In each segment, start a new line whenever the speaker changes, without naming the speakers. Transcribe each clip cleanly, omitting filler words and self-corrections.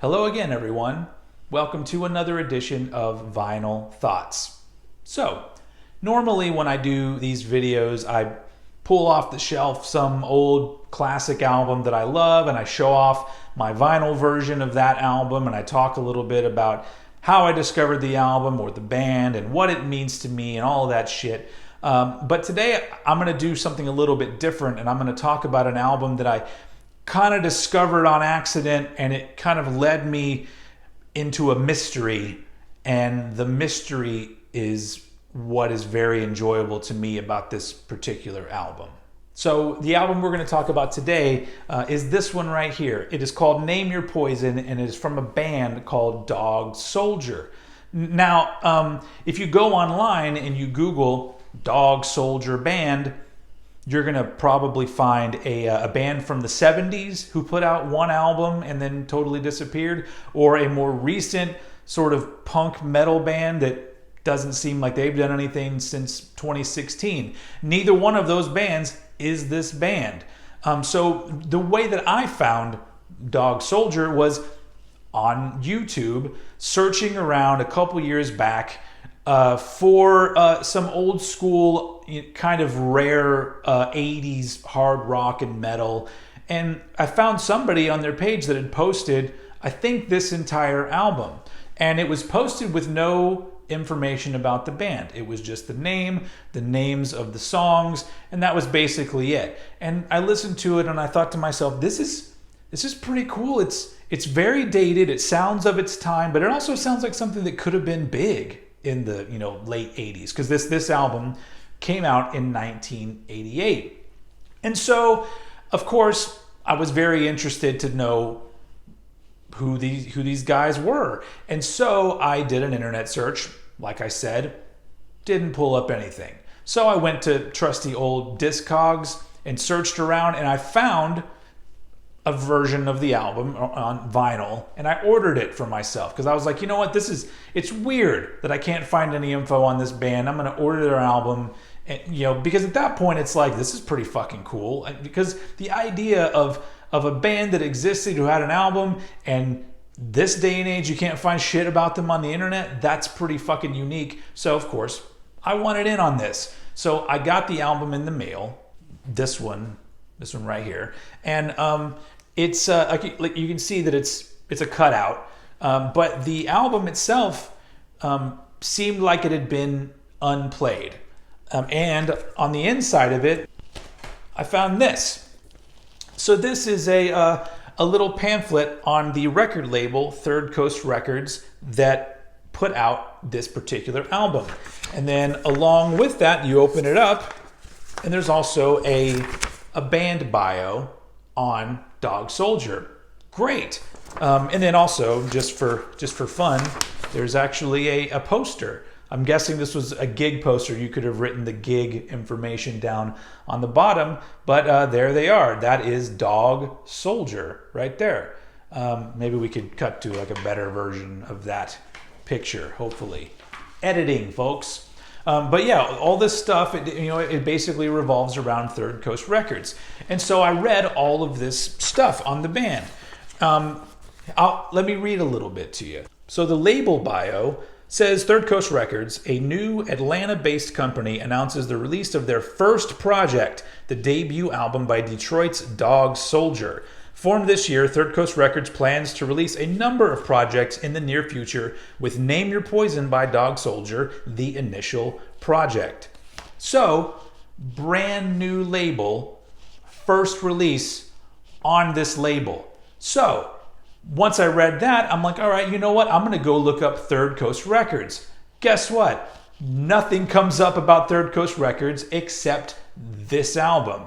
Hello again, everyone. Welcome to another edition of Vinyl Thoughts. So, normally when I do these videos, I pull off the shelf some old classic album that I love and I show off my vinyl version of that album and I talk a little bit about how I discovered the album or the band and what it means to me and all of that shit. But today I'm going to do something a little bit different and I'm going to talk about an album that I kind of discovered on accident and it kind of led me into a mystery, and the mystery is what is very enjoyable to me about this particular album. So the album we're going to talk about today is this one right here. It is called Name Your Poison and it is from a band called Dog Soldier. Now, if you go online and you Google Dog Soldier Band, you're going to probably find a band from the 70s who put out one album and then totally disappeared, or a more recent sort of punk metal band that doesn't seem like they've done anything since 2016. Neither one of those bands is this band. So the way that I found Dog Soldier was on YouTube, searching around a couple years back for some old school kind of rare 80s hard rock and metal, and I found somebody on their page that had posted, I think, this entire album, and it was posted with no information about the band. It was just the names of the songs, and that was basically it. And I listened to it and I thought to myself, this is pretty cool. It's very dated, it sounds of its time, but it also sounds like something that could have been big in the late 80s, because this album came out in 1988. And so, of course, I was very interested to know who these guys were. And so I did an internet search, like I said, didn't pull up anything. So I went to trusty old Discogs and searched around, and I found a version of the album on vinyl, and I ordered it for myself because I was like, you know what, it's weird that I can't find any info on this band. I'm going to order their album, and, because at that point it's like, this is pretty fucking cool, because the idea of a band that existed who had an album, and this day and age you can't find shit about them on the internet, that's pretty fucking unique. So of course I wanted in on this. So I got the album in the mail, this one right here, and it's like you can see that it's a cutout, but the album itself seemed like it had been unplayed, and on the inside of it I found this. So this is a little pamphlet on the record label Third Coast Records that put out this particular album, and then along with that you open it up and there's also a band bio on Dog Soldier. Great. And then also, just for fun, there's actually a poster. I'm guessing this was a gig poster. You could have written the gig information down on the bottom, but there they are. That is Dog Soldier right there. Maybe we could cut to like a better version of that picture, hopefully. Editing, folks. But yeah, all this stuff, it basically revolves around Third Coast Records. And so I read all of this stuff on the band. Let me read a little bit to you. So the label bio says, Third Coast Records, a new Atlanta-based company, announces the release of their first project, the debut album by Detroit's Dog Soldier. Formed this year, Third Coast Records plans to release a number of projects in the near future, with Name Your Poison by Dog Soldier the initial project. So, brand new label, first release on this label. So, once I read that, I'm like, all right, you know what? I'm going to go look up Third Coast Records. Guess what? Nothing comes up about Third Coast Records except this album.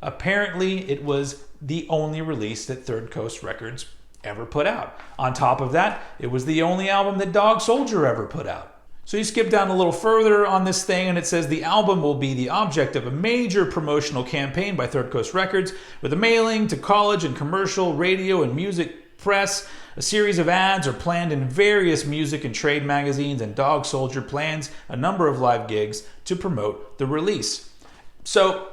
Apparently, it was the only release that Third Coast Records ever put out. On top of that, it was the only album that Dog Soldier ever put out. So you skip down a little further on this thing and it says the album will be the object of a major promotional campaign by Third Coast Records, with a mailing to college and commercial, radio and music press. A series of ads are planned in various music and trade magazines, and Dog Soldier plans a number of live gigs to promote the release. So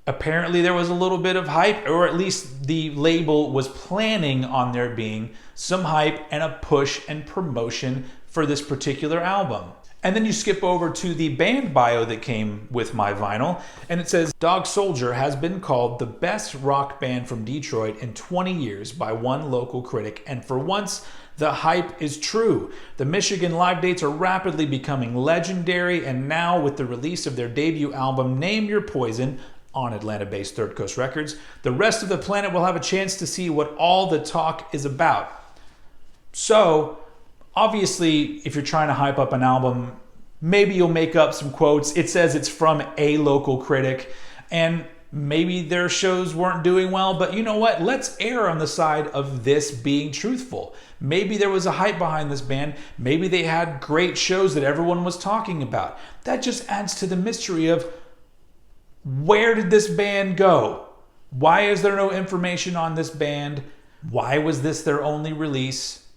Apparently there was a little bit of hype, or at least the label was planning on there being some hype and a push and promotion for this particular album. And then you skip over to the band bio that came with my vinyl, and it says, Dog Soldier has been called the best rock band from Detroit in 20 years by one local critic, and for once, the hype is true. The Michigan live dates are rapidly becoming legendary, and now with the release of their debut album, Name Your Poison, on Atlanta-based Third Coast Records, the rest of the planet will have a chance to see what all the talk is about. So, obviously, if you're trying to hype up an album, maybe you'll make up some quotes. It says it's from a local critic, and maybe their shows weren't doing well, but you know what? Let's err on the side of this being truthful. Maybe there was a hype behind this band. Maybe they had great shows that everyone was talking about. That just adds to the mystery of, where did this band go? Why is there no information on this band? Why was this their only release?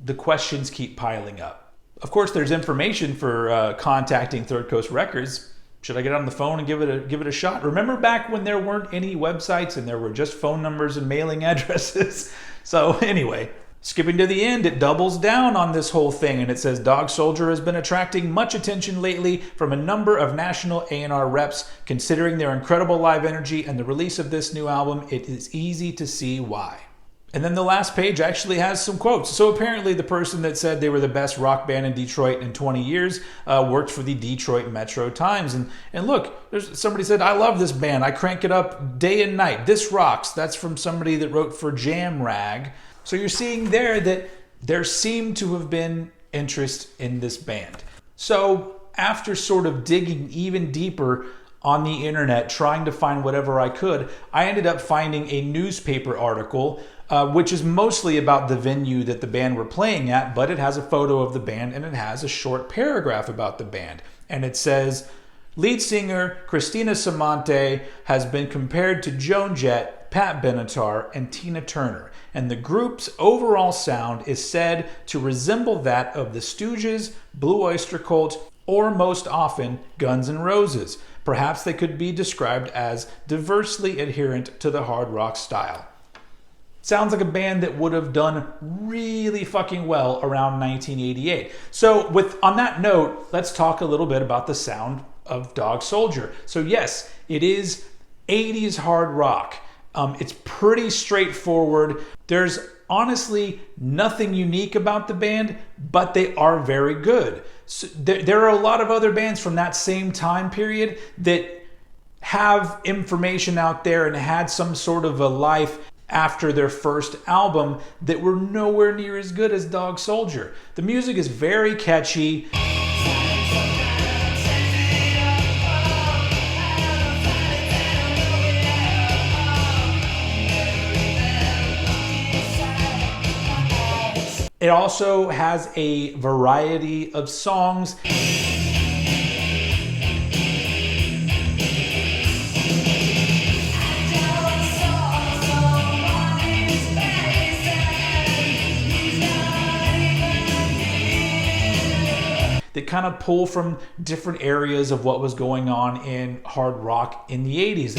The questions keep piling up. Of course, there's information for contacting Third Coast Records. Should I get on the phone and give it a shot? Remember back when there weren't any websites and there were just phone numbers and mailing addresses? So anyway, skipping to the end, it doubles down on this whole thing, and it says, Dog Soldier has been attracting much attention lately from a number of national A&R reps. Considering their incredible live energy and the release of this new album, it is easy to see why. And then the last page actually has some quotes. So apparently the person that said they were the best rock band in Detroit in 20 years worked for the Detroit Metro Times. And look, somebody said, I love this band. I crank it up day and night. This rocks. That's from somebody that wrote for Jam Rag. So you're seeing there that there seemed to have been interest in this band. So after sort of digging even deeper on the internet, trying to find whatever I could, I ended up finding a newspaper article, which is mostly about the venue that the band were playing at, but it has a photo of the band and it has a short paragraph about the band. And it says, lead singer Christina Samante has been compared to Joan Jett, Pat Benatar, and Tina Turner, and the group's overall sound is said to resemble that of the Stooges, Blue Oyster Cult, or most often Guns N' Roses. Perhaps they could be described as diversely adherent to the hard rock style. Sounds like a band that would have done really fucking well around 1988. So on that note, let's talk a little bit about the sound of Dog Soldier. So yes, it is 80s hard rock. It's pretty straightforward. There's honestly nothing unique about the band, but they are very good. So there are a lot of other bands from that same time period that have information out there and had some sort of a life after their first album that were nowhere near as good as Dog Soldier. The music is very catchy. It also has a variety of songs. That kind of pull from different areas of what was going on in hard rock in the 80s.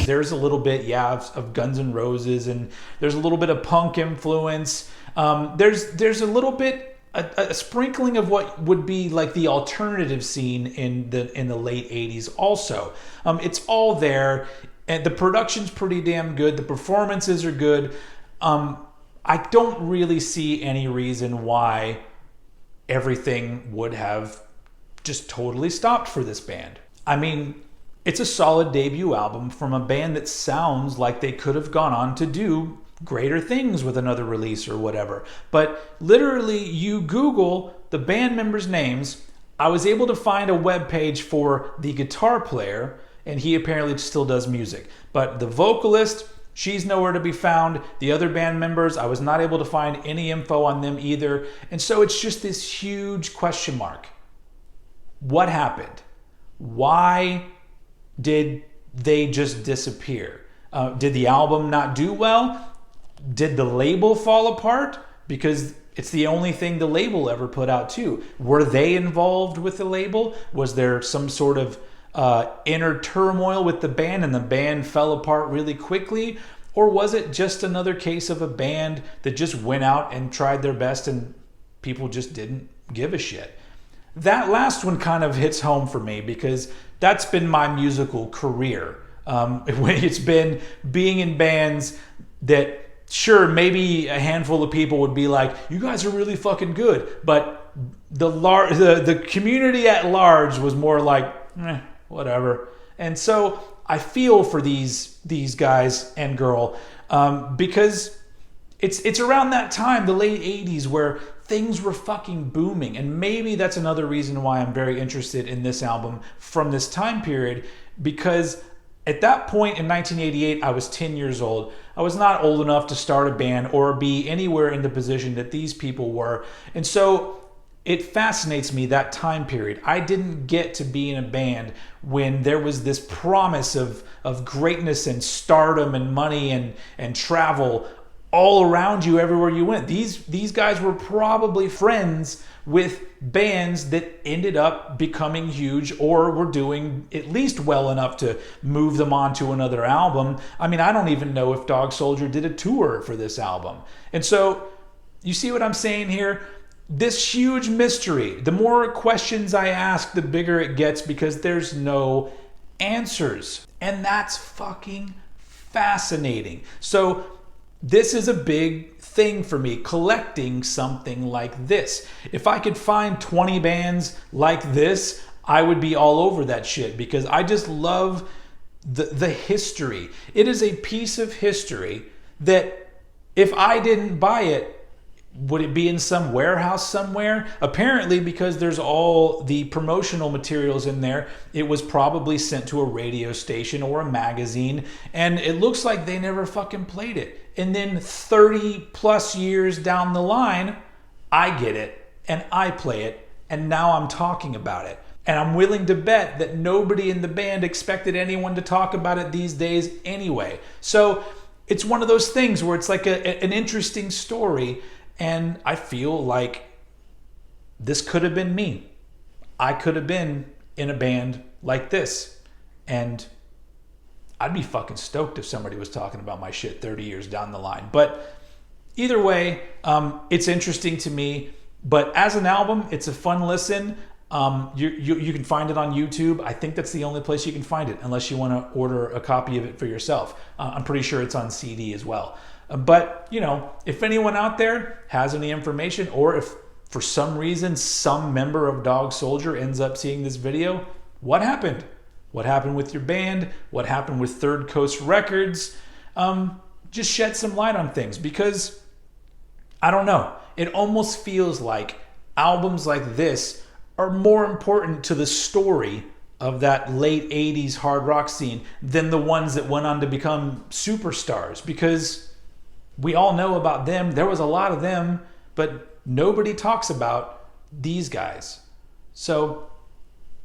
There's a little bit, of Guns N' Roses, and there's a little bit of punk influence. There's a little bit, a sprinkling of what would be like the alternative scene in the late 80s also. It's all there, and the production's pretty damn good. The performances are good. I don't really see any reason why everything would have just totally stopped for this band. I mean, it's a solid debut album from a band that sounds like they could have gone on to do greater things with another release or whatever. But literally, you Google the band members' names. I was able to find a web page for the guitar player, and he apparently still does music. But the vocalist, she's nowhere to be found. The other band members, I was not able to find any info on them either. And so it's just this huge question mark. What happened? Why did they just disappear? Did the album not do well? Did the label fall apart? Because it's the only thing the label ever put out too. Were they involved with the label? Was there some sort of inner turmoil with the band and the band fell apart really quickly? Or was it just another case of a band that just went out and tried their best and people just didn't give a shit? That last one kind of hits home for me because that's been my musical career. It's been being in bands that, sure, maybe a handful of people would be like, you guys are really fucking good. But the community at large was more like, whatever. And so I feel for these guys and girl because it's around that time, the late 80s, where things were fucking booming. And maybe that's another reason why I'm very interested in this album from this time period, because at that point in 1988, I was 10 years old. I was not old enough to start a band or be anywhere in the position that these people were. And so it fascinates me, that time period. I didn't get to be in a band when there was this promise of greatness and stardom and money and travel all around you everywhere you went. These guys were probably friends with bands that ended up becoming huge or were doing at least well enough to move them on to another album. I mean, I don't even know if Dog Soldier did a tour for this album. And so you see what I'm saying here? This huge mystery. The more questions I ask, the bigger it gets because there's no answers. And that's fucking fascinating. So this is a big thing for me, collecting something like this. If I could find 20 bands like this, I would be all over that shit because I just love the history. It is a piece of history that if I didn't buy it, would it be in some warehouse somewhere? Apparently, because there's all the promotional materials in there, it was probably sent to a radio station or a magazine, and it looks like they never fucking played it. And then 30 plus years down the line, I get it, and I play it, and now I'm talking about it. And I'm willing to bet that nobody in the band expected anyone to talk about it these days anyway. So it's one of those things where it's like an interesting story. And I feel like this could have been me. I could have been in a band like this. And I'd be fucking stoked if somebody was talking about my shit 30 years down the line. But either way, it's interesting to me. But as an album, it's a fun listen. You can find it on YouTube. I think that's the only place you can find it, unless you want to order a copy of it for yourself. I'm pretty sure it's on CD as well. But, you know, if anyone out there has any information, or if for some reason some member of Dog Soldier ends up seeing this video, what happened? What happened with your band? What happened with Third Coast Records? Just shed some light on things, because I don't know. It almost feels like albums like this are more important to the story of that late 80s hard rock scene than the ones that went on to become superstars, because we all know about them. There was a lot of them, but nobody talks about these guys. So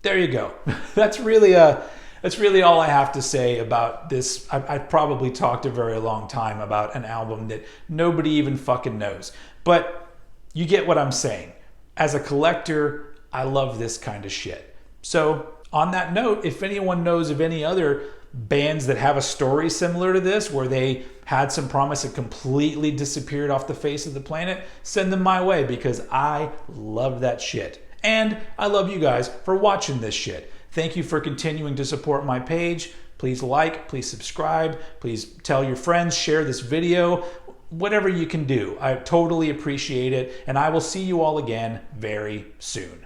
there you go. That's really all I have to say about this. I've probably talked a very long time about an album that nobody even fucking knows. But you get what I'm saying. As a collector, I love this kind of shit. So on that note, if anyone knows of any other bands that have a story similar to this, where they had some promise and completely disappeared off the face of the planet, send them my way, because I love that shit. And I love you guys for watching this shit. Thank you for continuing to support my page. Please like, please subscribe, please tell your friends, share this video, whatever you can do. I totally appreciate it, and I will see you all again very soon.